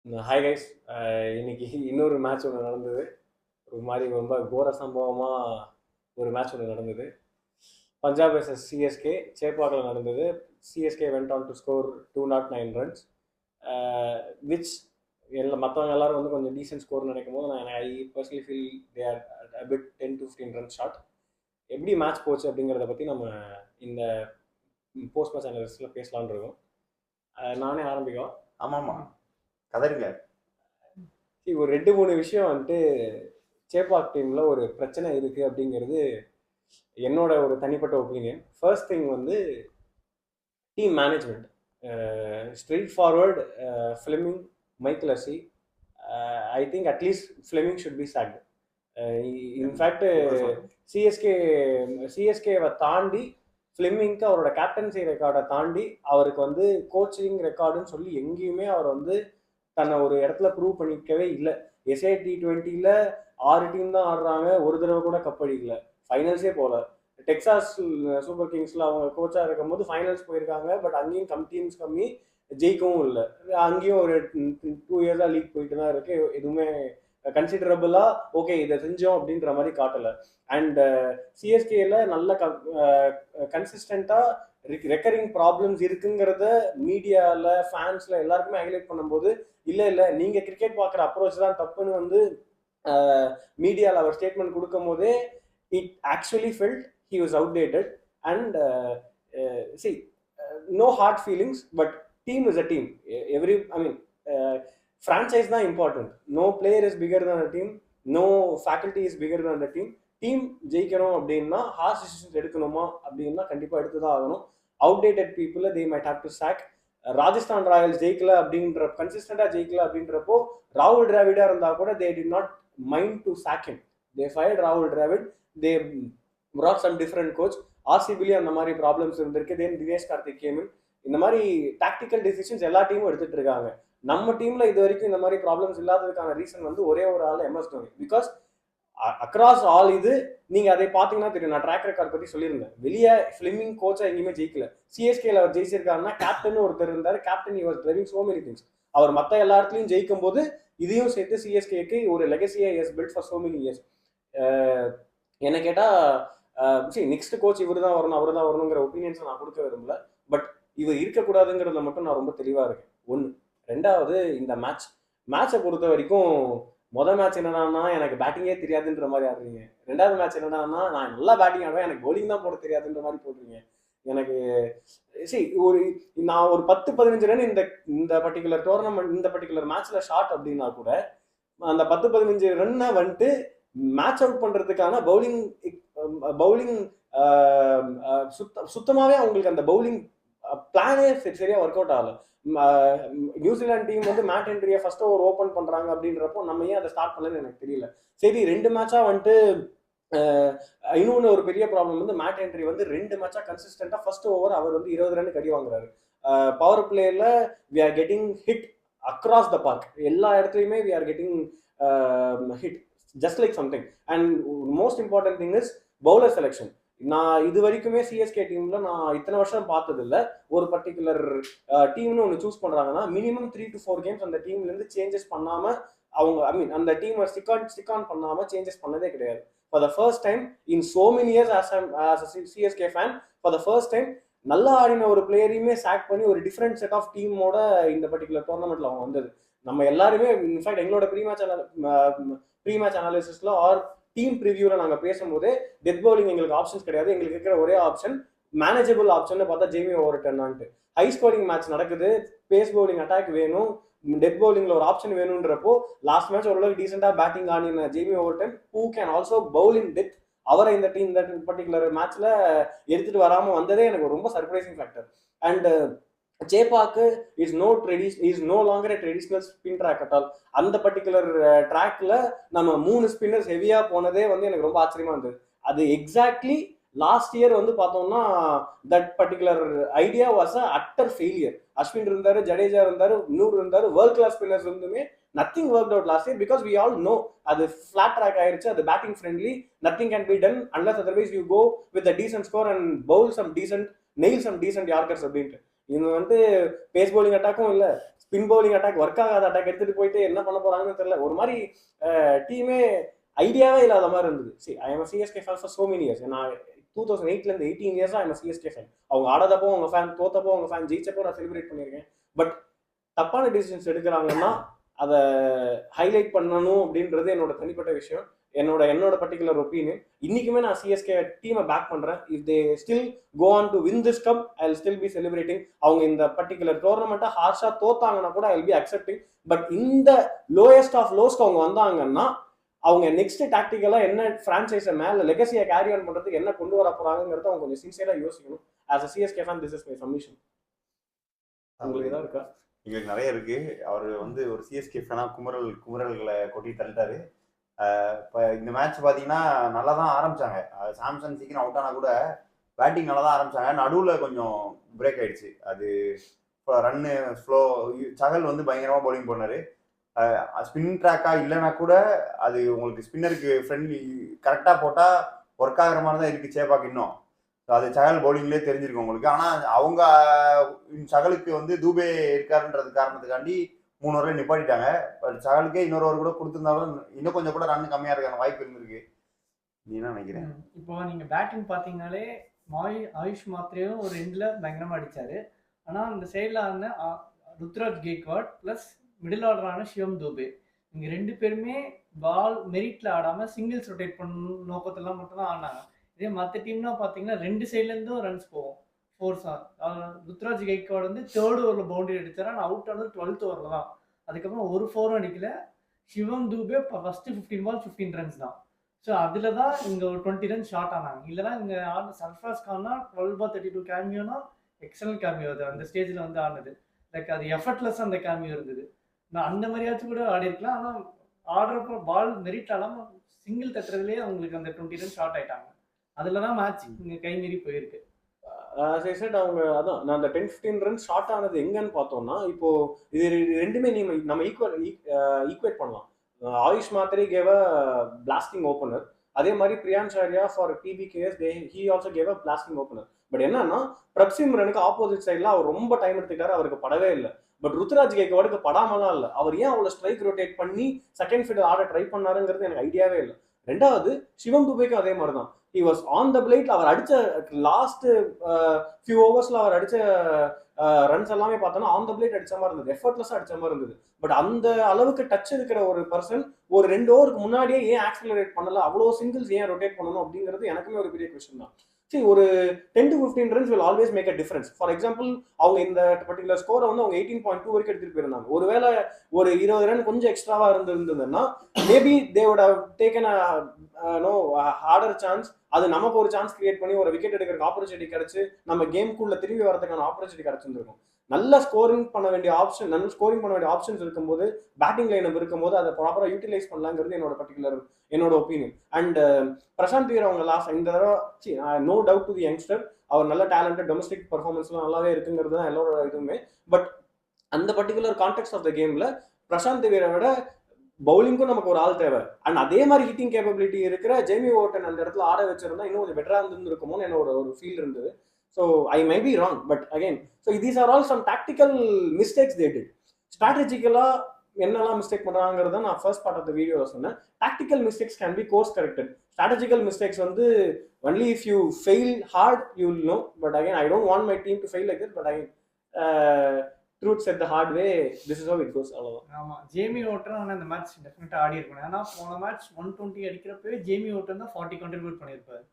Hi guys. இன்னைக்கு இன்னொரு match ஒன்று நடந்தது. ஒரு மாதிரி ரொம்ப கோர சம்பவமாக ஒரு மேட்ச் ஒன்று நடந்தது. பஞ்சாப் vs சிஎஸ்கே சேப்பாக்கில் நடந்தது. CSK went on to score 209 runs, which மற்றவங்க எல்லாரும் வந்து கொஞ்சம் டீசென்ட் ஸ்கோர் நினைக்கும் போது I personally feel they are bit 10 to 15 run short. எப்படி மேட்ச் போச்சு அப்படிங்கிறத பற்றி நம்ம இந்த போஸ்ட் மேட்ச் அனாலிசிஸில் பேசலான்னு இருக்கோம். நானே ஆரம்பிக்கும். ஆமாமா, கதறிங்க. ஒரு 2-3 விஷயம் வந்துட்டு சேப்பாக் டீமில் ஒரு பிரச்சனை இருக்குது அப்படிங்கிறது என்னோட ஒரு தனிப்பட்ட ஒப்பீனியன். ஃபர்ஸ்ட் திங் வந்து team management. Straight forward Fleming, Michael Hussey. I think at least Fleming should be sacked. In fact சிஎஸ்கேவை தாண்டி ஃப்ளெமிங்க்கு அவரோட கேப்டன்சி ரெக்கார்டை தாண்டி அவருக்கு வந்து கோச்சிங் ரெக்கார்டுன்னு சொல்லி எங்கேயுமே அவர் வந்து தன்னை ஒரு இடத்துல ப்ரூவ் பண்ணிக்கவே இல்லை. எஸ்ஏ T20 6 டீம் தான் ஆடுறாங்க, ஒரு தடவை கூட கப் அடிக்கல, ஃபைனல்ஸே போகல. டெக்சாஸ் சூப்பர் கிங்ஸில் அவங்க கோச்சாக இருக்கும்போது ஃபைனல்ஸ் போயிருக்காங்க, பட் அங்கேயும் டீம்ஸ் கம்மி, ஜெயிக்கவும் இல்லை. அங்கேயும் ஒரு 2 இயர்ஸாக லீக் போயிட்டு தான் இருக்கு. எதுவுமே கன்சிடரபிளா ஓகே இதை செஞ்சோம் அப்படின்ற மாதிரி காட்டல. அண்ட் சிஎஸ்கேல நல்ல கன்சிஸ்டண்டா ரெக்கரிங் ப்ராப்ளம்ஸ் இருக்குங்கிறத மீடியால ஃபேன்ஸ்ல எல்லாருக்குமே ஹைலைட் பண்ணும்போது இல்ல நீங்க கிரிக்கெட் பார்க்குற அப்ரோச் தான் தப்புன்னு வந்து மீடியாவில் அவர் ஸ்டேட்மெண்ட் கொடுக்கும் போதே it actually felt he was outdated. And see, no hard feelings, but team is a team. franchise தான் important. No player is bigger than a team, no faculty is bigger than the team. Team ஜெயிக்கணும் அப்படின்னா harsh decisions எடுக்கணுமா அப்படின்னா கண்டிப்பாக எடுத்து தான் ஆகணும். Outdated பீப்புளை they might have to sack. Rajasthan Royals ஜெயிக்கல அப்படின்ற கன்சிஸ்டண்டா ஜெயிக்கல அப்படின்றப்போ ராகுல் டிராவிடா இருந்தா கூட they did not mind to sack him. They fired ராகுல் டிராவிட், தே brought some different coach. ஆர்சிபிலையும் அந்த மாதிரி ப்ராப்ளம்ஸ் இருந்திருக்கு. தென் தினேஷ் கார்த்திக் கேம். இந்த மாதிரி டாக்டிக்கல் டிசிஷன்ஸ் எல்லா டீமும் எடுத்துட்டு இருக்காங்க. நம்ம டீம்ல இது வரைக்கும் இந்த மாதிரி ப்ராப்ளம்ஸ் இல்லாததுக்கான ரீசன் வந்து ஒரே ஒரு ஆள் MS Dhoni. Because across all இது நீங்க அதை பாத்தீங்கன்னா தெரியும். நான் ட்ராக் ரெக்கார்ட் பத்தி சொல்லியிருந்தேன். வெளியே ஃபிலிமிங் கோச்சா எங்கேயுமே ஜெயிக்கல. சிஎஸ்கேல அவர் ஜெயிச்சிருக்காருன்னா கேப்டன் ஒருத்தர் இருந்தாரு. Captain he was driving so many things. அவர் மற்ற எல்லா இடத்துலையும் ஜெயிக்கும் போது இதையும் சேர்த்து சிஎஸ்கேக்கு ஒரு லெகசியை is built for so many years. என்ன கேட்டா நெக்ஸ்ட் கோச் இவர் தான் வரணும், அவர் தான் வரணுங்கிற ஒப்பீனியன்ஸ் நான் கொடுக்க விரும்பல. பட் இவர் இருக்கக்கூடாதுங்கிறத மட்டும் நான் ரொம்ப தெளிவா இருக்கேன். ஒன்று. ரெண்டாவது, இந்த மேட்சை பொறுத்த வரைக்கும் மொதல் மேட்ச் என்னன்னா எனக்கு பேட்டிங்கே தெரியாதுன்ற மாதிரி ஆடுறீங்க. ரெண்டாவது மேட்ச் என்னன்னா நான் நல்லா பேட்டிங் ஆடுவேன், எனக்கு பவுலிங் தான் போட தெரியாதுன்ற மாதிரி போடுறீங்க. எனக்கு நான் ஒரு 10-15 ரன் இந்த பர்டிகுலர் டோர்னமெண்ட் இந்த பர்டிகுலர் மேட்ச்ல ஷார்ட் அப்படின்னா கூட அந்த 10-15 ரன்னை வந்துட்டு மேட்ச் அவுட் பண்றதுக்கான பவுலிங் சுத்தமாவே அவங்களுக்கு அந்த பவுலிங் பிளானே சரியா ஒர்க் அவுட் ஆகல. நியூசிலாந்து டீம் வந்து மேட் ஹென்ரியை ஃபர்ஸ்ட் ஓவர் ஓப்பன் பண்றாங்க அப்படின்றப்போ நம்ம ஏன் அதை ஸ்டார்ட் பண்ணலன்னு எனக்கு தெரியல. சரி, 2 மேட்சா வந்துட்டு இன்னொன்று ஒரு பெரிய ப்ராப்ளம் வந்து மேட் ஹென்ரி வந்து 2 மேட்சா கன்சிஸ்டண்டா ஃபர்ஸ்ட் ஓவர் அவர் வந்து 20 ரன் அடி வாங்குறாரு. பவர் பிளேயர்ல we are getting hit across the park. எல்லா இடத்துலையுமே we are getting hit just like something. And most important thing is bowler selection. நான் இது வரைக்குமே சிஎஸ்கே டீம்ல நான் இத்தனை வருஷம் பார்த்தது இல்லை. ஒரு பர்டிகுலர் டீம்னு ஒன்று சூஸ் பண்றாங்கன்னா மினிமம் 3 to 4 கேம்ஸ் அந்த டீம்ல இருந்து சேஞ்சஸ் பண்ணாம அவங்க அந்த டீமை ஸ்டிக் ஆன் பண்ணாம சேஞ்சஸ் பண்ணதே கிடையாது. For the first time in so many years as CSK fan, for the first time நல்லா ஆடின ஒரு பிளேயரையுமே சாக் பண்ணி ஒரு டிஃப்ரெண்ட் செட் ஆஃப் டீமோட இந்த பர்டிகுலர் டோர்னமெண்ட்ல அவங்க வந்தது. நம்ம எல்லாருமே இன்ஃபேக்ட் எங்களோட ப்ரீ மேட்ச் அனாலிசிஸ்ல ஆர் டீம் ப்ரிவியூல நாங்க பேசும்போது டெத் பவுலிங் எங்களுக்கு ஆப்ஷன்ஸ் கிடையாது, எங்களுக்கு இருக்கிற ஒரே ஆப்ஷன் மேனேஜபிள் ஆப்ஷன் பார்த்தா ஜேமி ஓவர்டர்னான்ட்டு. ஹை ஸ்கோரிங் மேட்ச் நடக்குது, பேஸ் பவுலிங் அட்டாக் வேணும், டெத் பவுலிங்ல ஒரு ஆப்ஷன் வேணும்ன்றப்போ லாஸ்ட் மேட்ச் ஓரளவுக்கு டீசெண்டா பேட்டிங் ஆடின Jamie Overton who can also bowl in death, அவரை இந்த பர்டிகுலர் மேட்ச்ல எடுத்துட்டு வராம வந்ததே எனக்கு ரொம்ப surprising factor. And Chepauk is no longer traditional spin track at all. அந்த பர்டிகுலர் ட்ராக்ல நம்ம 3 ஸ்பின்னர்ஸ் ஹெவியா போனதே வந்து எனக்கு ரொம்ப ஆச்சரியமா இருந்தது. அது எக்ஸாக்ட்லி லாஸ்ட் இயர் வந்து பார்த்தோம்னா that particular idea was a utter failure. Ashwin இருந்தாரு, ஜடேஜா இருந்தாரு, நூர் இருந்தாரு, வேர்ல்ட் கிளாஸ் ஸ்பின்னர்ஸ் இருந்துமே nothing work out last year because we all know அது ஃபிளாட் ட்ராக் ஆயிருச்சு, அது batting friendly, nothing can be done unless otherwise you go with a decent score and bowl some decent nail some decent yorkers அப்படின்ட்டு. இவங்க வந்து pace bowling அட்டாக்கும் இல்லை, spin bowling attack work ஆகாத attack எடுத்துட்டு போயிட்டு என்ன பண்ண போறாங்கன்னு தெரியல. ஒரு மாதிரி டீமே ஐடியாவே இல்லாத மாதிரி இருந்தது. C I am CSK fan for so many years. நான் 2008லேருந்து 18 இயர்ஸா ஐ எம் சிஎஸ்கே ஃபேன். அவங்க ஆடாதப்போ அவங்க ஃபேன், தோத்தப்போ அவங்க ஃபேன், ஜெயிச்சப்போ நான் செலிப்ரேட் பண்ணியிருக்கேன். பட் தப்பான டிசிஷன்ஸ் எடுக்கிறாங்கன்னா அதை ஹைலைட் பண்ணணும் அப்படின்றது என்னோட தனிப்பட்ட விஷயம், என்னோட பர்டிகுலர் ஒப்பீனியன். இன்னைக்குமே நான் சிஎஸ்கே டீமை பேக் பண்றேன். If they still go on to win this cup I will still be celebrating. அவங்க இந்த பர்டிகுலர் டோர்னமெண்ட்டை ஹார்ஷா தோத்தாங்கன்னா கூட I will be accepting. But இந்த லோயஸ்ட் ஆஃப் லோஸ்க்கு அவங்க வந்தாங்கன்னா அவங்க நெக்ஸ்ட் டாக்டிக்கலா என்ன பிரான்சைஸை மேல லெகசியை கேரி ஆன் பண்றதுக்கு என்ன கொண்டு வர போறாங்கிறத அவங்க கொஞ்சம் சின்சியரா யோசிக்கணும். As a CSK fan this is my submission. உங்களுக்கு தான் இருக்கா? எங்களுக்கு நிறைய இருக்கு. அவர் ஒரு சிஎஸ்கே ஃபேனா குமுறல்களை கொட்டி தள்ளிட்டாரு. இப்போ இந்த மேட்ச் பார்த்தீங்கன்னா நல்லா தான் ஆரம்பிச்சாங்க. சாம்சன் சீக்கிரம் அவுட் ஆனால் கூட பேட்டிங் நல்லா தான் ஆரம்பிச்சாங்க. நடுவில் கொஞ்சம் பிரேக் ஆயிடுச்சு. அது இப்போ ரன்னு ஸ்லோ. சகல் பயங்கரமாக பவுலிங் பண்ணாரு. ஸ்பின் ட்ராக்கா இல்லைன்னா கூட அது உங்களுக்கு ஸ்பின்னருக்கு ஃப்ரெண்ட்லி கரெக்டாக போட்டால் ஒர்க் ஆகிற மாதிரி தான் இருக்குது சேப்பாக்கு இன்னும். அது சகல் பவுலிங்லேயே தெரிஞ்சிருக்கும் உங்களுக்கு. ஆனால் அவங்க சகலுக்கு தூபே இருக்காருன்றது காரணத்துக்காண்டி 3 ஓவரில் நிப்பாட்டிட்டாங்க. பட் சகலுக்கே இன்னொரு ஓவர் கூட கொடுத்துருந்தாலும் இன்னும் கொஞ்சம் கூட ரன் கம்மியாக இருக்கான வாய்ப்பு இருந்திருக்கு. நீ என்ன நினைக்கிறேன்? இப்போ நீங்கள் பேட்டிங் பார்த்தீங்கனாலே ஆயுஷ் மாத்திரையும் ஒரு எண்டில் பயங்கரமாக அடித்தார். ஆனால் அந்த சைடில் ருத்ராஜ் கெய்க்வாட் ப்ளஸ் மிடில் ஆர்டரான சிவம் தூபே இங்கே 2 பேருமே பால் மெரிட்டில் ஆடாமல் சிங்கிள்ஸ் ரொட்டேட் பண்ணணும் நோக்கத்தெல்லாம் மட்டும்தான் ஆடினாங்க. இதே மற்ற டீம்னா பார்த்தீங்கன்னா 2 சைட்லேருந்தும் ரன்ஸ் போகும் ஃபோர்ஸாக. ருத்ராஜ் கெய்க்வாட் 3rd ஓவரில் பவுண்டரி அடித்தார். ஆனால் அவுட் ஆனது 12th ஓவரில் தான். அதுக்கப்புறம் ஒரு 4 அடிக்கல. சிவம் தூபே ஃபஸ்ட்டு 15 பால் 15 ரன்ஸ் தான். ஸோ அதில் தான் இங்கே ஒரு 20 ரன்ஸ் ஷார்ட் ஆனாங்க. இல்லைனா இங்கே ஆடின சர்ஃப்ராஸ் கான்னா 12 பால் 32 கேமியோனா எக்ஸலன்ட் கேமியோ. அது அந்த ஸ்டேஜில் ஆடினது லைக் அது எஃபர்ட்லெஸ் அந்த கேமியோ இருந்தது. நான் அந்த மாதிரியாச்சும் கூட ஆடி இருக்கலாம். ஆனால் ஆடுறப்போ பால் மெரிட் ஆடாமல் சிங்கிள் தட்டுறதுலேயே அவங்களுக்கு அந்த 20 ரன் ஷார்ட் ஆயிட்டாங்க. அதில் தான் மேட்ச் இங்கே கை மீறி போயிருக்கு. அவங்க அதான் நான் அந்த 10-15 ரன் ஷார்ட் ஆனது எங்கன்னு பார்த்தோம்னா, இப்போ இது ரெண்டுமே நம்ம ஈக்குவேட் பண்ணலாம். ஆயுஷ் மாத்திரை கேவ் அ பிளாஸ்டிங் ஓப்பனர். அதே மாதிரி Priyansh Arya for PBKS he also gave a blasting opener. But என்னன்னா பிரப்சிம்ரனுக்கு ஆப்போசிட் சைட்ல அவர் ரொம்ப டைம் எடுத்துக்கிட்டாரு. அவருக்கு படவே இல்லை. பட் ருத்ராஜ் கெய்க்வாடுக்கு படாமலாம் இல்லை. அவர் ஏன் அவ்வளோ ஸ்ட்ரைக் ரொட்டேட் பண்ணி செகண்ட் ஃபீல்டர் ஆட ட்ரை பண்ணாருங்கிறது எனக்கு ஐடியாவே இல்லை. ரெண்டாவது சிவம் துபேக்கும் அதே மாதிரி தான். he was on the plate. அவர் அடிச்ச லாஸ்ட் ஃபியூ ஓவர்ஸ்ல அவர் அடிச்ச ரன்ஸ் எல்லாமே பார்த்தோன்னா ஆன் த பிளேட் அடிச்ச மாதிரி இருந்தது, எஃபர்ட்லெஸ்ஸா அடிச்ச மாதிரி இருந்தது. பட் அந்த அளவுக்கு டச் இருக்கிற ஒரு பர்சன் ஒரு 2 ஓவருக்கு முன்னாடியே ஏன் ஆக்சிலரேட் பண்ணல, அவ்வளோ சிங்கிள்ஸ் ஏன் ரொட்டேட் பண்ணணும் அப்படிங்கிறது எனக்குமே ஒரு பெரிய கொஸ்டின் தான். சரி, ஒரு 10 to 15 runs will always make a difference. For example அவங்க இந்த பர்டிகுலர் ஸ்கோரை அவங்க 18.2 வரைக்கும் எடுத்துட்டு போயிருந்தாங்க. ஒருவேளை ஒரு 20 ரன் கொஞ்சம் எக்ஸ்ட்ராவா இருந்ததுன்னா maybe they would have taken harder chance. அது நமக்கு ஒரு சான்ஸ் கிரியேட் பண்ணி ஒரு விக்கெட் எடுக்கிறதுக்கு ஆப்பர்ச்சுனிட்டி கிடைச்சு நம்ம கேமுக்குள்ள திரும்பி வரதுக்கான ஆப்பர்ச்சுனிட்டி கிடைச்சிருந்திருக்கும். நல்ல ஸ்கோரிங் பண்ண வேண்டிய ஆப்ஷன்ஸ் இருக்கும்போது, பேட்டிங் லைனப் இருக்கும்போது அதை ப்ராப்பரா யூட்டிலைஸ் பண்ணலாங்கிறது என்னோட ஒப்பீனியன். அண்ட் பிரசாந்த் வீர் அவங்க லாஸ்ட் இந்த தடவை no doubt to the youngster, அவர் நல்ல டேலண்டட், டொமஸ்டிக் பர்ஃபார்மன்ஸ்லாம் நல்லாவே இருக்குங்கிறது தான் எல்லாரோட இதுவுமே. பட் அந்த பர்டிகுலர் கான்டெக்ட் ஆஃப் த கேம்ல பிரசாந்த் வீரை விட பவுலிங்கும் நமக்கு ஒரு ஆள் தேவை. அண்ட் அதே மாதிரி ஹிட்டிங் கேப்பபிலிட்டி இருக்கிற ஜேமி ஓட்டன் அந்த இடத்துல ஆட வச்சிருந்தா இன்னும் கொஞ்சம் பெட்டரா இருந்திருக்குமோன்னு என்னோட ஒரு ஃபீல் இருந்தது. So I may be wrong, but again so these are all some tactical mistakes they did. ஸ்ட்ராட்டஜிக்கலா என்னெல்லாம் மிஸ்டேக் பண்றாங்கிறத நான் ஃபர்ஸ்ட் பார்ட் ஆஃப் த வீடியோல சொன்னேன். Tactical mistakes can be course corrected. Strategical mistakes only if you fail hard you will know. But again I don't want my team to fail like this. But again truth said the hard way, this is how it goes. அவ்வளவுதான். ஆமா, Jamie Orton ஆனால் இந்த match டெஃபினட்டா ஆடி இருக்கணும். ஏன்னா போன match 120 அடிக்கிறப்பவே Jamie Orton தான் 40 contribute பண்ணியிருப்பாரு.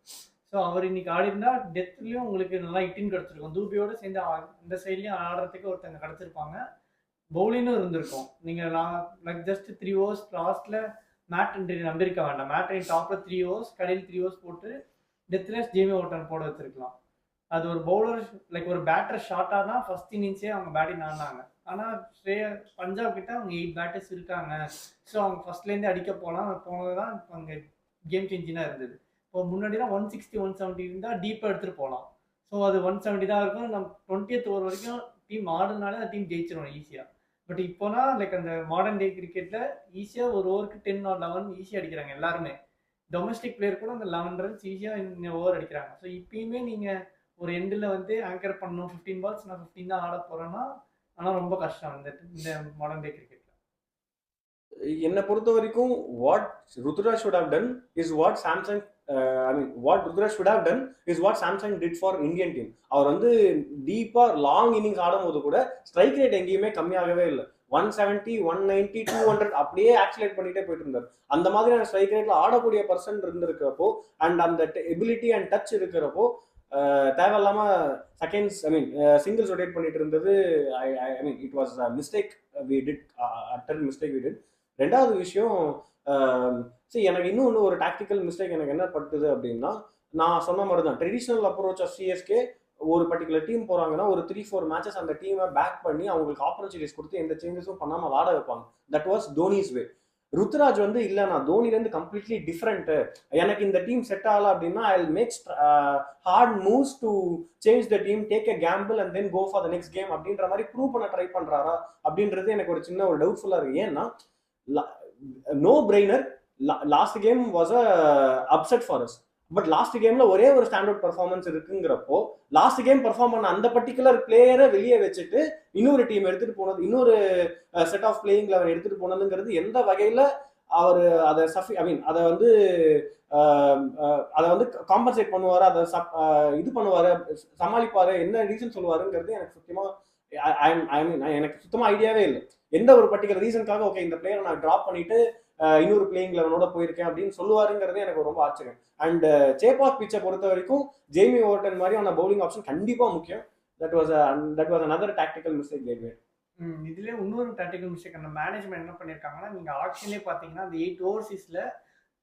ஸோ அவர் இன்னைக்கு ஆடி இருந்தா டெத்லயும் உங்களுக்கு நல்லா ஹிட்டிங் கிடைச்சிருக்கும். தூபியோட சேர்ந்து இந்த சைட்லயும் ஆடுறதுக்கு ஒருத்தங்க கிடைச்சிருப்பாங்க. பவுலிங்கும் இருந்திருக்கும். நீங்க லைக் ஜஸ்ட் 3 overs லாஸ்ட்ல மேட் என்ட்ரி நம்பியிருக்க வேண்டாம். மேட் என்ட்ரி டாப்ல 3 overs கடையில் 3 overs போட்டு டெத்லெஸ் ஜேமி ஓட்டன் போட வச்சிருக்கலாம். அது ஒரு பவுலர் லைக் ஒரு பேட்டர் ஷார்ட்டாக தான் ஃபர்ஸ்ட் இன்னிங்ஸே அவங்க பேட்டிங் ஆடினாங்க. ஆனால் பஞ்சாப் கிட்ட அவங்க 8 பேட்டர்ஸ் இருக்காங்க. ஸோ அவங்க ஃபர்ஸ்ட்லேருந்தே அடிக்க போனது தான் அங்கே கேம் சேஞ்சிங்காக இருந்தது. இப்போ முன்னாடிலாம் 160 170 இருந்தால் டீப்பாக எடுத்துகிட்டு போகலாம். ஸோ அது 170 தான் இருக்கும். நம்ம 20th ஓவர் வரைக்கும் டீம் ஆடுறதுனால அந்த டீம் ஜெயிச்சிடும் ஈஸியாக. பட் இப்போனா லைக் அந்த மாடர்ன் டே கிரிக்கெட்டில் ஈஸியாக ஒரு ஓவருக்கு 10 or 11 ஈஸியாக அடிக்கிறாங்க எல்லாருமே. டொமஸ்டிக் பிளேயர் கூட அந்த 11 runs ஈஸியாக ஓவர் அடிக்கிறாங்க. ஸோ இப்பயுமே நீங்கள் ஒரு எண்டில் ஆங்கர் பண்ணணும் 15 balls நான் 15 தான் ஆட போகிறேன்னா ஆனா ரொம்ப கஷ்டம் இந்த மாடர்ன் டே கிரிக்கெட்ல. என்னை பொறுத்த வரைக்கும் what Ruturaj should have done is what Samson I mean what Ruturaj should have done is what Samson did for Indian team. அவர் வந்து டீப்பா லாங் இன்னிங்ஸ் ஆடும்போது கூட ஸ்ட்ரைக் ரேட் எங்கேயுமே கம்மியாகவே இல்லை. 170, 190, 200 அப்படியே ஆக்சிலேட் பண்ணிட்டே போயிட்டு இருந்தார். அந்த மாதிரியான ஸ்ட்ரைக் ரேட்ல ஆடக்கூடிய பர்சன் இருந்திருக்கிறப்போ அண்ட் அந்த எபிலிட்டி அண்ட் டச் இருக்கிறப்போ தேவையில்லாம seconds I mean singles rotate பண்ணிட்டு இருந்தது. I mean it was mistake we did, utter mistake we did. ரெண்டாவது விஷயம், சரி எனக்கு இன்னும் ஒரு டாக்டிக்கல் மிஸ்டேக் எனக்கு என்ன பட்டுது அப்படின்னா, நான் சொன்ன மாதிரி தான் ட்ரெடிஷ்னல் அப்ரோச் ஆஃப் சிஎஸ்கே. ஒரு பர்டிகுலர் டீம் போறாங்கன்னா ஒரு 3-4 மேட்சஸ் அந்த டீமை பேக் பண்ணி அவங்களுக்கு ஆப்பர்ச்சுனிட்டிஸ் கொடுத்து எந்த சேஞ்சஸும் பண்ணாமல் ஆட வைப்பாங்க. தட் வாஸ் தோனிஸ் வே. ருத்ராஜ் வந்து இல்லை, நான் தோனிலேருந்து கம்ப்ளீட்லி டிஃப்ரெண்ட், எனக்கு இந்த டீம் செட் ஆகல அப்படின்னா I will make hard moves to change the team, take a gamble and then go for the next game அப்படின்ற மாதிரி ப்ரூவ் பண்ண ட்ரை பண்றாரா அப்படின்றது எனக்கு ஒரு சின்ன ஒரு டவுட்ஃபுல்லா இருக்கு. ஏன்னா no brainer, last game was a upset for us. But last கேம்ல ஒரே ஒரு ஸ்டாண்ட் அவுட் பர்ஃபார்மன்ஸ் இருக்குங்கிறப்போ லாஸ்ட் கேம் பர்ஃபார்ம் பண்ண அந்த பர்டிகுலர் பிளேயரை வெளியே வச்சுட்டு இன்னொரு டீம் எடுத்துட்டு போனது, இன்னொரு செட் ஆஃப் பிளேயிங் லெவன் எடுத்துட்டு போனதுங்கிறது எந்த வகையில அவர் அதை ஐ மீன் அதை வந்து அதை வந்து காம்பன்சேட் பண்ணுவாரு, அதை இது பண்ணுவாரு, சமாளிப்பாரு, என்ன ரீசன் சொல்லுவாருங்கிறது எனக்கு சுத்தமா ஐ மீன் எனக்கு சுத்தமா ஐடியாவே இல்லை. எந்த ஒரு பர்டிகுலர் ரீசனுக்காக ஓகே இந்த பிளேயரை நான் டிராப் பண்ணிட்டு இன்னொரு பிளேயிங் லெவனோட போயிருக்கேன் அப்படின்னு சொல்லுவாருங்கிறது எனக்கு ரொம்ப ஆச்சரியம். அண்ட் சேப்பாக் பிச்சை பொறுத்த வரைக்கும் ஜேமி ஓவர்டன் மாதிரியான பவுலிங் ஆப்ஷன் கண்டிப்பா முக்கியம். That was another tactical mistake they made. இதுல இன்னொரு டாக்டிக்கல் மிஸ்டேக் அந்த மேனேஜ்மெண்ட் என்ன பண்ணிருக்காங்கன்னா, நீங்க ஆக்ஷன்லேயே பாத்தீங்கன்னா அந்த 8 ஓவர்சீஸ்ல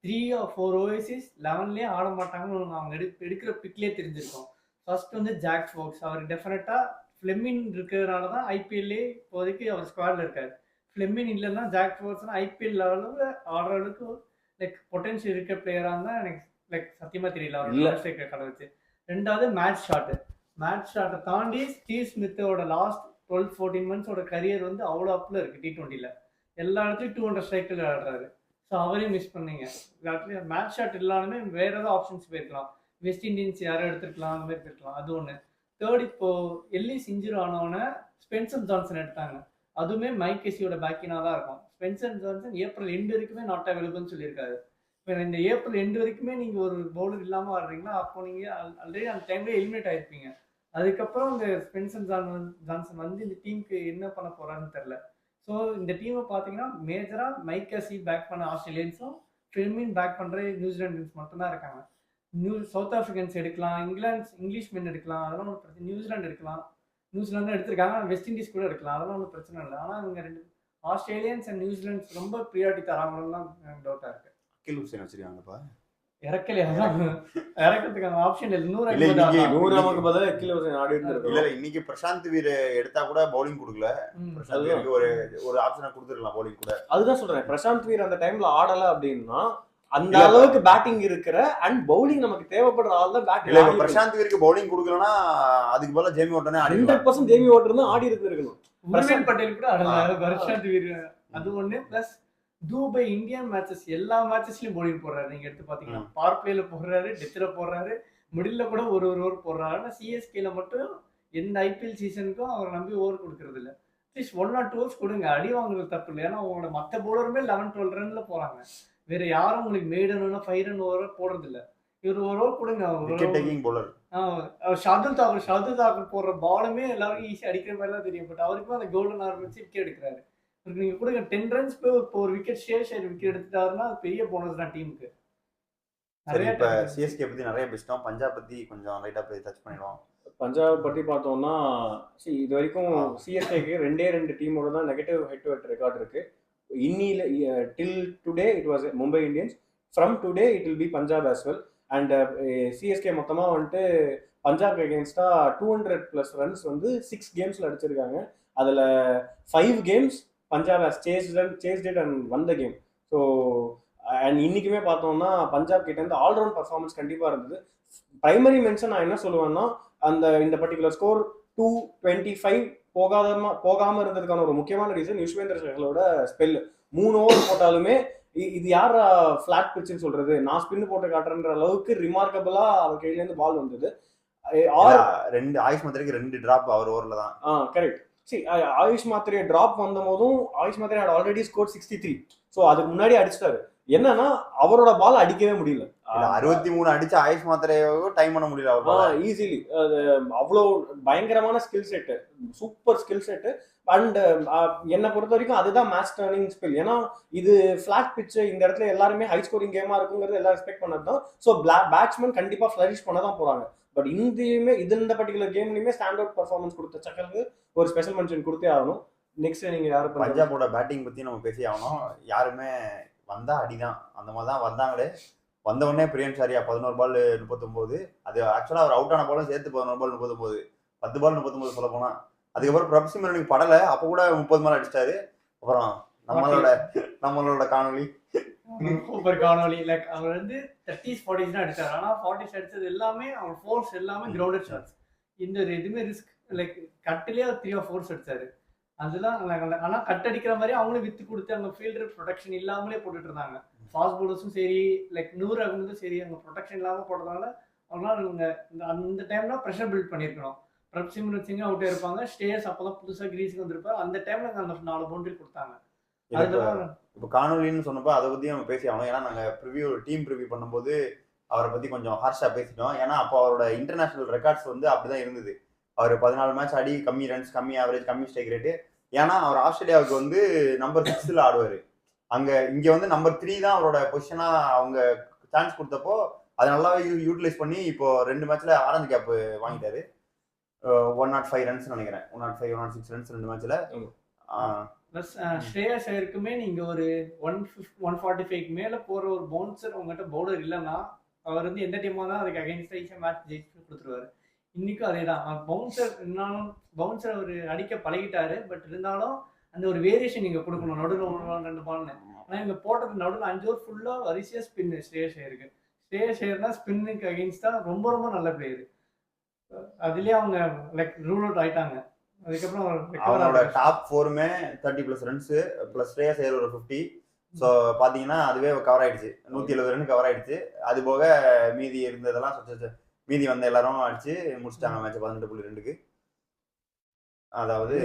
3 or 4 ஓவர்சீஸ் 11லேயே ஆட மாட்டாங்கன்னு அவங்க எடுக்கிற பிக்லேயே தெரிஞ்சிருக்கும். ஃபர்ஸ்ட் வந்து ஜாக் ஃபோக்ஸ், அவர் டெஃபினட்டா ஃபிளெமின் இருக்கிறதுனால தான் ஐபிஎல்லே இப்போதைக்கு அவர் ஸ்குவாட்ல இருக்காரு. ஃபிளெமின் இல்லைன்னா ஜாக் ஃபோக்ஸ்னா ஐபிஎல் லெவலில் ஆடுற அளவுக்கு லைக் பொட்டன்ஷியல் இருக்க பிளேயரா இருந்தா எனக்கு லைக் சத்தியமா தெரியல அவர் கடை வச்சு. ரெண்டாவது மேட்ச் ஷாட்டை தாண்டி ஸ்டீவ் ஸ்மித்தோட லாஸ்ட் 12-14 மந்த்ஸோட கரியர் வந்து அவ்வளோ அப்ல இருக்கு. T20ல எல்லா இடத்துலையும் 200 ஸ்ட்ரைக்கில் ஆடுறாரு. ஸோ அவரையும் மிஸ் பண்ணீங்க. மேட்ச் ஷாட் இல்லாலுமே வேற ஏதாவது ஆப்ஷன்ஸ் போயிருக்கலாம், வெஸ்ட் இண்டீன்ஸ் யாரும் எடுத்துருக்கலாம், அந்த மாதிரி போயிருக்கலாம். அது ஒன்று. தேர்ட், இப்போ எல்லிஸ் இன்ஜூரி ஆனவொன்னே ஸ்பென்சர் ஜான்சன் எடுத்தாங்க. அதுவுமே மைக் கெஸியோட பேக்கினா தான் இருக்கும். ஸ்பென்சர் ஜான்சன் ஏப்ரல் எண்டு வரைக்குமே நாட் அவைலபிள்னு சொல்லியிருக்காரு. இப்போ இந்த ஏப்ரல் எண்டு வரைக்குமே நீங்கள் ஒரு பவுலர் இல்லாமல் ஆடுறீங்கன்னா அப்போ நீங்கள் ஆல்ரெடி அந்த டைம்லேயே எலிமினேட் ஆகிருப்பீங்க. அதுக்கப்புறம் இந்த ஸ்பென்சர் ஜான்சன் வந்து இந்த டீமுக்கு என்ன பண்ண போறான்னு தெரில. ஸோ இந்த டீமை பார்த்தீங்கன்னா மேஜராக மைக் கெஸி பேக் பண்ண ஆஸ்திரேலியன்ஸும் ஃபில்மின் பேக் பண்ணுற நியூசிலாண்டியன்ஸ் மட்டும்தான் இருக்காங்க. சவுத் ஆஃப்ரிக்கன்ஸ் எடுக்கலாம், இங்கிலீஷ் மென் எடுக்கலாம், அதெல்லாம் ஒரு பிரச்சனை. நியூசிலாந்து எடுக்கலாம், நியூசிலாந்து எடுத்திருக்காங்க, வெஸ்ட் இண்டீஸ் கூட எடுக்கலாம், அதெல்லாம் ஒன்றும் பிரச்சனை இல்லை. ஆனால் இவங்க ரெண்டு ஆஸ்திரேலியன்ஸ் அண்ட் நியூசிலாண்ட்ஸ் ரொம்ப ப்ரியாரிட்டி தராங்கன்னு தான் எனக்கு டவுட்டாக இருக்கு. அகில் ஹுசைன் வச்சிருக்காங்கப்பா, இறக்கிறதுக்கான ஆப்ஷன் இல்லை. 100 பதில் அகில் ஹுசைன் ஆடி இருந்திருக்கு. இல்ல இன்னைக்கு பிரசாந்த் வீர் எடுத்தா கூட பவுலிங் கொடுக்கல, பிரசாந்த் வீருக்கு ஒரு ஆப்ஷனை கொடுத்துருக்கலாம் பவுலிங் கூட. அதுதான் சொல்றேன், பிரசாந்த் வீர் அந்த டைம்ல ஆடல அப்படின்னா அந்த அளவுக்கு பேட்டிங் இருக்கிற அண்ட் பவுலிங் நமக்கு தேவைப்படுற ஆள் தான் பேட்டிங். இல்ல பிரசாந்த் வீருக்கு பவுலிங் கொடுக்கலனா அதுக்கு பதிலா ஜேமி ஓட்டனே 100% ஜேமி ஓட்டர் தான் ஆடி இருக்கணும். பிரசாந்த் பட்டேல் கூட ஆடல, பிரசாந்த் வீர் அது ஒண்ணு. பிளஸ் துபை இந்தியன் மேட்சஸ் எல்லா மேட்சஸ்லயும் பவுலிங் போடுறாரு. நீங்க எடுத்து பாத்தீங்கன்னா பவர் பிளேல போடுறாரு, டெத்ல போடுறாரு, மிடில்ல கூட ஒரு ஓவர் போடுறாரு. ஆனா சிஎஸ்கேல மட்டும் எந்த ஐபிஎல் சீசனுக்கும் அவரை நம்பி ஓவர் கொடுக்கறது இல்லை. அட்லீஸ்ட் 1 or 2 overs கொடுங்க, அடி வாங்குறது தப்பு இல்லை. ஏன்னா அவங்களோட மற்ற பவுலருமே 11-12 ரன்ல போறாங்க. வேற யாரும் உங்களுக்கு மெய்டனா 5 run ஓவர் போடுறது இல்ல. இவர் ஒரு ஓவர் கொடுங்க. ஷாதுல் தாக்கூர் போடுற பாலுமே எல்லாருக்கும் ஈஸியா அடிக்கிற மாதிரி தான் தெரியும். பட் அவருக்கும் அந்த கோல்டன் ஆர் வச்சு விக்கெட் எடுக்கிறாரு. நீங்க கொடுங்க 10 runs இப்போ ஒரு விக்கெட் ஷேர் விக்கெட் எடுத்துட்டாருன்னா அது பெரிய போனஸ் தான் டீமுக்கு. இப்ப சிஎஸ்கே பத்தி நிறைய பேசிட்டோம், பஞ்சாப் பத்தி கொஞ்சம் லைட்டா போய் டச் பண்ணிடுவோம். பஞ்சாப் பத்தி பார்த்தோம்னா இது வரைக்கும் சிஎஸ்கேக்கு 2 டீமோட தான் negative head to head record இருக்கு. இன்னில till today it was Mumbai Indians, from today it will be Punjab as well. and CSK மொத்தமா வந்துட்டு பஞ்சாப் அகேன்ஸ்டா 200+ runs வந்து 6 கேம்ஸ்ல அடிச்சிருக்காங்க. அதுல 5 games Punjab has chased it and won the game. So and இன்னைக்குமே பார்த்தோம்னா பஞ்சாப் கிட்ட இருந்து ஆல்ரவுண்ட் பர்ஃபார்மன்ஸ் கண்டிப்பா இருந்தது. பிரைமரி மென்ஷன் நான் என்ன சொல்லுவேன்னா இந்த பர்டிகுலர் ஸ்கோர் 225 போகாம இருந்ததுக்கான ஒரு முக்கியமான ரீசன் யுஸ்வேந்திர சேகரோட ஸ்பெல். 3 over போட்டாலுமே இது யார் ஃபிளாட் பிட்ச்னு சொல்றது, நான் ஸ்பின் போட்டு காட்டுறன்ற அளவுக்கு ரிமார்க்கபிளா அவர் கையில இருந்து பால் வந்தது. ரெண்டு ஆயுஷ் மந்திரிக்கு 2 டிராப் அவர் ஓவர்ல தான். கரெக்ட். ஆயுஷ் மாத்திரையை டிராப் வந்த போதும் ஆயுஷ் மாத்திரை ஆல்ரெடி ஸ்கோர் 63. ஸோ அதுக்கு முன்னாடி அடிச்சிட்டாரு. என்னன்னா அவரோட பால் அடிக்கவே முடியல. 63 அடிச்சு ஆயுஷ் மாத்திரையோ டைம் பண்ண முடியல ஈஸிலி. அவ்வளோ பயங்கரமான skill set, super skill set. And என்னை பொறுத்த வரைக்கும் அதுதான் மேட்ச் டர்னிங் ஸ்கில். ஏன்னா இது ஃபிளாட் பிச்சு, இந்த இடத்துல எல்லாருமே ஹை ஸ்கோரிங் கேமா இருக்குங்கிறது எல்லாம் எக்ஸ்பெக்ட் பண்ணது தான். ஸோ பேட்ஸ்மேன் கண்டிப்பா ஃபிளரிஷ் பண்ண தான் போறாங்க. பட் இந்த பர்டிகுலர் கேம்லயுமே ஸ்டாண்ட் அவுட் பர்ஃபார்மன்ஸ் கொடுத்த சக்கலுக்கு ஒரு ஸ்பெஷல் மென்ஷன் கொடுத்தே ஆகணும். நெக்ஸ்ட் நீங்க யாரு? பஞ்சாபோட பேட்டிங் பத்தி நம்ம பேசி ஆகணும். யாருமே வந்தா அடிதான், அந்த மாதிரி தான் வந்தாங்களே. வந்த உடனே பிரியன் சாரியா 11 பால் 39. அது ஆக்சுவலா அவர் அவுட் ஆன பாலும் சேர்த்து 11 பால் 39, 10 பால் 39 சொல்ல போனா. அதுக்கப்புறம் பிரப் சிம்ரனுக்கு படல, அப்ப கூட 30 பால் அடிச்சிட்டாரு. அப்புறம் நம்மளோட காணொலி சூப்பர் காணொலி. லைக் அவர் வந்து 30s 40s தான் அடிச்சாரு. ஆனா 40s அடிச்சது எல்லாமே அவர் ஃபோர்ஸ் எல்லாமே கிரவுண்டட் ஷாட்ஸ். இந்த எதுவுமே ரிஸ்க் லைக் கட்டிலே 3 or 4 அடிச்சாரு. அதெல்லாம் ஆனா கட் அடிக்கிற மாதிரி அவங்களும் வித்து கொடுத்து அங்க ஃபீல்டர் ப்ரொடெக்ஷன் இல்லாமலே போட்டுட்டு இருந்தாங்க. ஃபாஸ்ட் பவுலர்ஸும் சரி, லைக் 100 அகமதும் சரி, அங்க ப்ரொடெக்ஷன் இல்லாம போட்டதால அவங்களால இவங்க அந்த டைம்ல ப்ரெஷர் பில்ட் பண்ணியிருக்கணும். பிரப் சிம்ரன் சிங் அவுட்டே இருப்பாங்க. ஸ்டேயர்ஸ் அப்பதான் புதுசா கிரீஸுக்கு வந்திருப்பாரு. அந்த டைம்ல அந்த 4 பவுண்டரி கொடுத்தாங்க. இப்போ காணொலின்னு சொன்னப்போ அதை பத்தி நம்ம பேசி ஆகணும். ஏன்னா நாங்க டீம் ப்ரிவியூ பண்ணும்போது அவரை பத்தி கொஞ்சம் ஹார்ஷா பேசிட்டோம். ஏன்னா அப்போ அவரோட இன்டர்நேஷனல் ரெக்கார்ட்ஸ் வந்து அப்படிதான் இருந்தது. அவர் 14 மேட்ச் ஆடி, கம்மி ரன்ஸ், கம்மி ஆவரேஜ், கம்மி ஸ்ட்ரைக் ரேட்டு. ஏன்னா அவர் ஆஸ்திரேலியாவுக்கு வந்து நம்பர் 6 ஆடுவாரு. இங்க வந்து நம்பர் 3 தான் அவரோட பொசிஷனா அவங்க சான்ஸ் கொடுத்தப்போ அதை நல்லாவே யூட்டிலைஸ் பண்ணி இப்போ 2 மேட்ச்ல ஆரஞ்சு கேப் வாங்கிட்டாரு. 105 ரன்ஸ் நினைக்கிறேன், 105 106 ரன்ஸ் 2 மேட்ச்ல. ஸ்ரேயஸ் ஐயருக்குமே நீங்க ஒரு 145 மேல போற ஒரு பவுன்சர் உங்ககிட்ட பவுலர் இல்லைன்னா அவர் வந்து எந்த டீமா தான் அதுக்கு அகைன்ஸ்டா மேட்ச் ஜெயிச்சு கொடுத்துருவாரு. இன்னைக்கும் அதே தான். பவுன்சர் இருந்தாலும் பவுன்சர் அவர் அடிக்க பழகிட்டாரு. பட் இருந்தாலும் அந்த ஒரு வேரியேஷன் நீங்க கொடுக்கணும். நடுவில் 2 பால்னு. ஆனா இங்க போட்டது நடுவில் 5 ஓவர் ஃபுல்லா வரிசையா ஸ்பின் ஸ்ரேயஸ் ஐயருக்கு. ஸ்ரேயஸ் ஐயர்னா ஸ்பின்னுக்கு அகைன்ஸ்டா ரொம்ப ரொம்ப நல்ல பிளேயர். அதுலயே அவங்க லைக் ரூல் அவுட் ஆயிட்டாங்க. அதுக்கப்புறம் அவங்களோட டாப் 4மே 30+ ரன்ஸ் பிளஸ் ஸ்ரேயஸ் ஐயர் ஒரு 50. ஸோ பாத்தீங்கன்னா அதுவே கவர் ஆயிடுச்சு, 170 ரன் கவர் ஆயிடுச்சு. அது போக மீதி இருந்ததெல்லாம் மீதி வந்த எல்லாரும் அடிச்சு முடிச்சிட்டாங்க மேட்ச் 18.2க்கு. அதாவது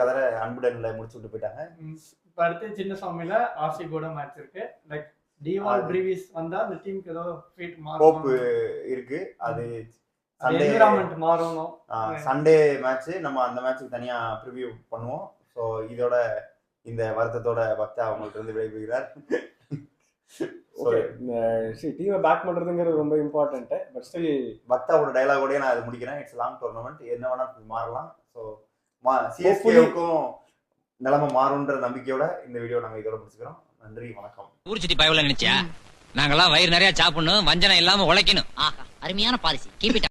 கதற அன்புடன்ல முடிச்சு விட்டு போயிட்டாங்க. இப்ப அடுத்து சின்ன சாமியில ஆர்சி கூட மேட்ச் இருக்கு. லைக் டிவால் பிரீவிஸ் வந்தா அந்த டீமுக்கு ஏதோ ஃபீட் மாறும் இருக்கு. அது சண்டே மேட்ச், நம்ம அந்த மேட்சுக்கு தனியா ப்ரிவியூ பண்ணுவோம். ஸோ இதோட இந்த வருத்தத்தோட பக்தா அவங்கள்ட்ட இருந்து விடைபெறுகிறார். டீமை பேக் பண்றதுங்கிறது ரொம்ப இம்பார்ட்டன்ட். பட் ஸ்டில் பக்தாவோட டைலாகோடய நான் அதை முடிக்கிறேன். இட்ஸ் லாங் டோர்னமெண்ட், என்ன வேணா மாறலாம். ஸோ சிஎஸ்கேவுக்கும் நிலைமை மாறும்ன்ற நம்பிக்கையோட இந்த வீடியோ நாங்கள் இதோட முடிச்சுக்கிறோம். நன்றி, வணக்கம். ஊர்ச்சிட்டி பயவுல நினைச்சா நாங்கெல்லாம் வயிறு நிறைய சாப்பிடணும், வஞ்சனம் இல்லாம உழைக்கணும். ஆஹா, அருமையான பாலிசி. Keep it